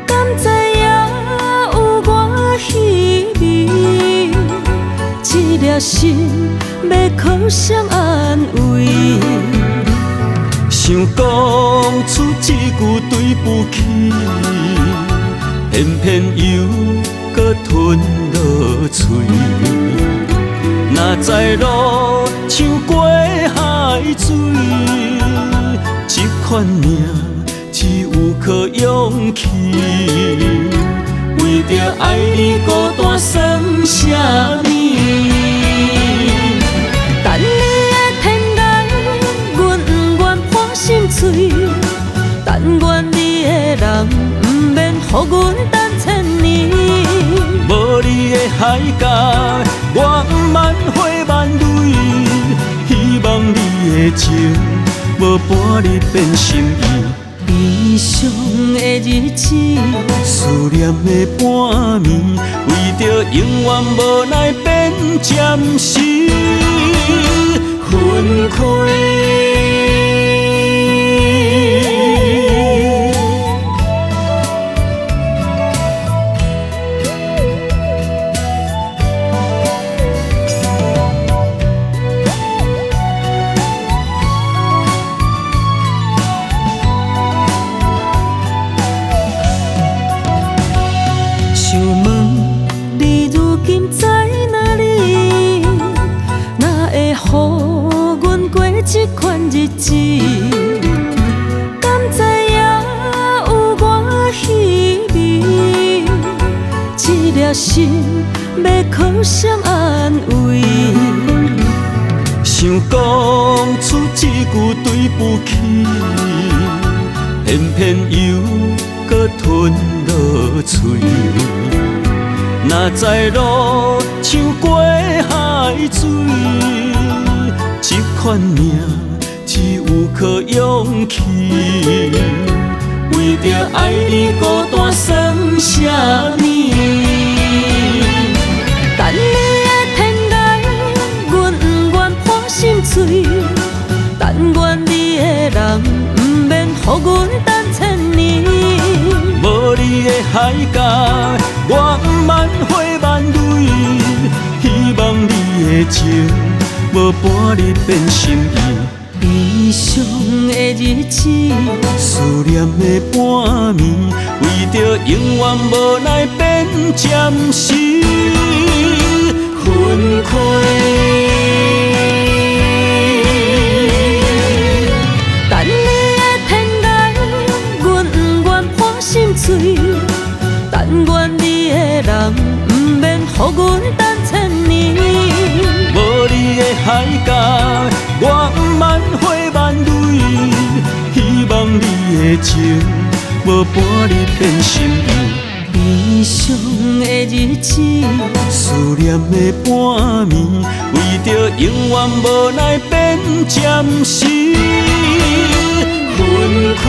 敢知影有我稀微？这粒心要靠谁安慰？想讲出一句对不起，偏偏又搁吞落嘴。若知路像过海水，这款命只有靠勇气。为着爱你孤单算啥物？等你的天涯，阮不愿破心碎。但愿你的人不免予阮等千年。无你的海角，我万花万蕊。希望你的情，无伴你变心意。悲伤的日子，思念的半暝，为着永远无奈变暂时分开。想问你如今在哪里？哪会予阮过这款日子？敢知影有我稀微？这粒心要靠谁安慰？想讲出一句对不起，偏偏又搁吞落嘴。若知路像过海水，这款命只有靠勇气。为着爱你孤单算啥物？等你的天涯，阮不愿破心碎。但愿你的人不免予阮等千年。无你的海角，我万花万蕊。希望你的情，无伴你变心意。悲伤的日子，思念的半暝，为着永远无奈变暂时分开。等你的天涯，阮不愿破心碎。但愿你的人不免予阮等千年。无你的海角，我万花万蕊。希望你的情，无伴你变心意。悲伤的日子，思念的半暝，为着永远无奈变暂时分开。